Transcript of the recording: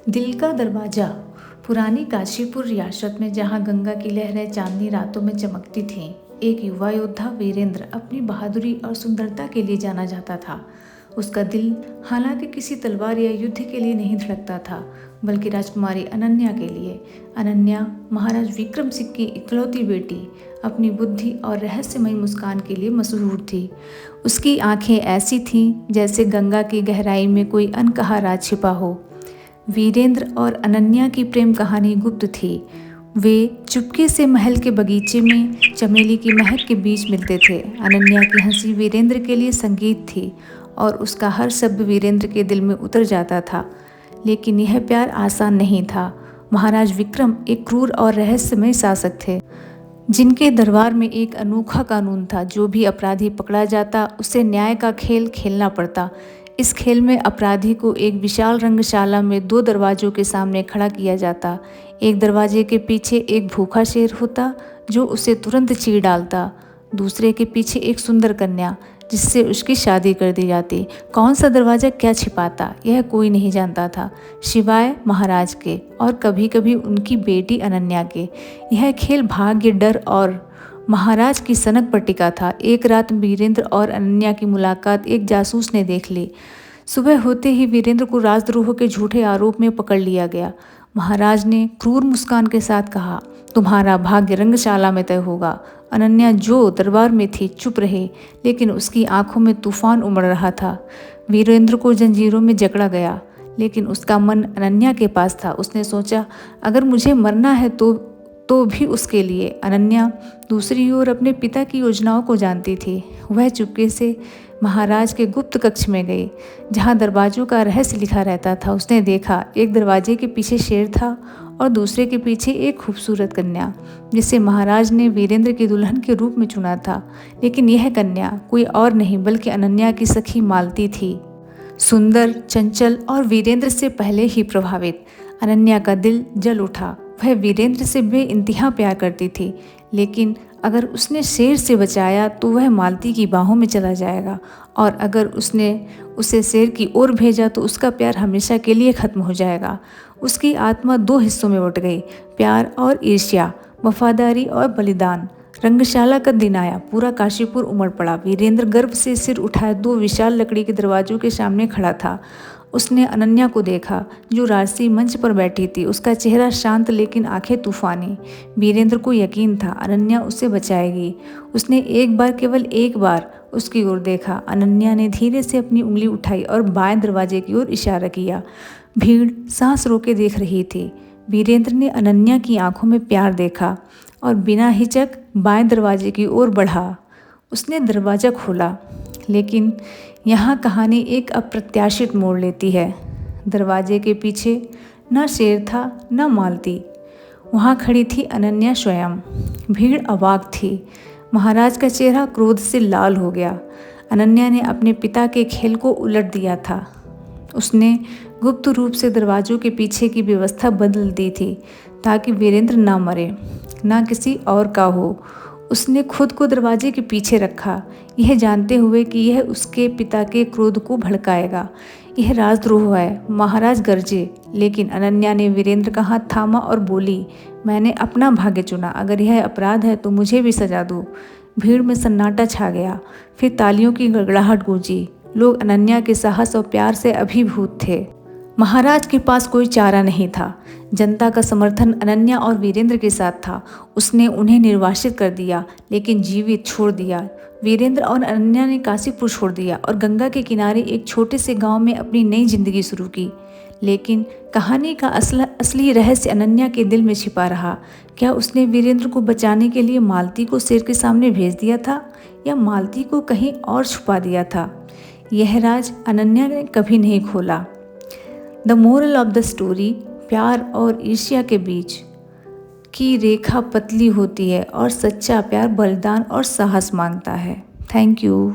दिल का दरवाज़ा। पुरानी काशीपुर रियासत में जहाँ गंगा की लहरें चांदनी रातों में चमकती थीं, एक युवा योद्धा वीरेंद्र अपनी बहादुरी और सुंदरता के लिए जाना जाता था। उसका दिल हालांकि किसी तलवार या युद्ध के लिए नहीं धड़कता था, बल्कि राजकुमारी अनन्या के लिए। अनन्या महाराज विक्रम सिंह की इकलौती बेटी अपनी बुद्धि और रहस्यमयी मुस्कान के लिए मशहूर थी। उसकी आंखें ऐसी थीं जैसे गंगा की गहराई में कोई अनकहा राज छिपा हो। वीरेंद्र और अनन्या की प्रेम कहानी गुप्त थी। वे चुपके से महल के बगीचे में चमेली की महक के बीच मिलते थे। अनन्या की हंसी वीरेंद्र के लिए संगीत थी और उसका हर शब्द वीरेंद्र के दिल में उतर जाता था। लेकिन यह प्यार आसान नहीं था। महाराज विक्रम एक क्रूर और रहस्यमय शासक थे, जिनके दरबार में एक अनोखा कानून था। जो भी अपराधी पकड़ा जाता उसे न्याय का खेल खेलना पड़ता। इस खेल में अपराधी को एक विशाल रंगशाला में 2 दरवाजों के सामने खड़ा किया जाता। एक दरवाजे के पीछे एक भूखा शेर होता जो उसे तुरंत चीर डालता। दूसरे के पीछे एक सुंदर कन्या जिससे उसकी शादी कर दी जाती। कौन सा दरवाज़ा क्या छिपाता यह कोई नहीं जानता था, सिवाय महाराज के और कभी कभी उनकी बेटी अनन्या के। यह खेल भाग्य, डर और महाराज की सनक पर टिका था। एक रात वीरेंद्र और अनन्या की मुलाकात एक जासूस ने देख ली। सुबह होते ही वीरेंद्र को राजद्रोह के झूठे आरोप में पकड़ लिया गया। महाराज ने क्रूर मुस्कान के साथ कहा, तुम्हारा भाग्य रंगशाला में तय होगा। अनन्या जो दरबार में थी चुप रही, लेकिन उसकी आंखों में तूफान उमड़ रहा था। वीरेंद्र को जंजीरों में जकड़ा गया, लेकिन उसका मन अनन्या के पास था। उसने सोचा, अगर मुझे मरना है तो भी उसके लिए। अनन्या दूसरी ओर अपने पिता की योजनाओं को जानती थी। वह चुपके से महाराज के गुप्त कक्ष में गई, जहाँ दरवाजों का रहस्य लिखा रहता था। उसने देखा, एक दरवाजे के पीछे शेर था और दूसरे के पीछे एक खूबसूरत कन्या, जिसे महाराज ने वीरेंद्र की दुल्हन के रूप में चुना था। लेकिन यह कन्या कोई और नहीं बल्कि अनन्या की सखी मालती थी। सुंदर, चंचल और वीरेंद्र से पहले ही प्रभावित, अनन्या का दिल जल उठा। वह वीरेंद्र से बेइंतहा प्यार करती थी, लेकिन अगर उसने शेर से बचाया तो वह मालती की बाहों में चला जाएगा, और अगर उसने उसे शेर की ओर भेजा तो उसका प्यार हमेशा के लिए खत्म हो जाएगा। उसकी आत्मा 2 हिस्सों में बट गई, प्यार और ईर्ष्या, वफादारी और बलिदान। रंगशाला का दिन आया, पूरा काशीपुर उमड़ पड़ा। वीरेंद्र गर्व से सिर उठाए 2 विशाल लकड़ी के दरवाजों के सामने खड़ा था। उसने अनन्या को देखा, जो राजसी मंच पर बैठी थी। उसका चेहरा शांत लेकिन आंखें तूफानी। वीरेंद्र को यकीन था अनन्या उसे बचाएगी। उसने एक बार, केवल एक बार उसकी ओर देखा। अनन्या ने धीरे से अपनी उंगली उठाई और बाएं दरवाजे की ओर इशारा किया। भीड़ सांस रोके देख रही थी। वीरेंद्र ने अनन्या की आंखों में प्यार देखा और बिना हिचक बाएं दरवाजे की ओर बढ़ा। उसने दरवाज़ा खोला, लेकिन यहाँ कहानी एक अप्रत्याशित मोड़ लेती है। दरवाजे के पीछे न शेर था न मालती, वहाँ खड़ी थी अनन्या स्वयं। भीड़ अवाक थी। महाराज का चेहरा क्रोध से लाल हो गया। अनन्या ने अपने पिता के खेल को उलट दिया था। उसने गुप्त रूप से दरवाजों के पीछे की व्यवस्था बदल दी थी, ताकि वीरेंद्र ना मरे, ना किसी और का हो। उसने खुद को दरवाजे के पीछे रखा, यह जानते हुए कि यह उसके पिता के क्रोध को भड़काएगा। यह राजद्रोह है। महाराज गरजे, लेकिन अनन्या ने वीरेंद्र का हाथ थामा और बोली, मैंने अपना भाग्य चुना। अगर यह अपराध है तो मुझे भी सजा दो। भीड़ में सन्नाटा छा गया। फिर तालियों की गड़गड़ाहट गूंजी। लोग अनन्या के साहस और प्यार से अभिभूत थे। महाराज के पास कोई चारा नहीं था। जनता का समर्थन अनन्या और वीरेंद्र के साथ था। उसने उन्हें निर्वासित कर दिया, लेकिन जीवित छोड़ दिया। वीरेंद्र और अनन्या ने काशीपुर छोड़ दिया और गंगा के किनारे एक छोटे से गांव में अपनी नई जिंदगी शुरू की। लेकिन कहानी का असली रहस्य अनन्या के दिल में छिपा रहा। क्या उसने वीरेंद्र को बचाने के लिए मालती को शेर के सामने भेज दिया था, या मालती को कहीं और छुपा दिया था? यह राज अनन्या ने कभी नहीं खोला। The moral of the story, प्यार और ईर्ष्या के बीच की रेखा पतली होती है और सच्चा प्यार बलिदान और साहस मांगता है। Thank you.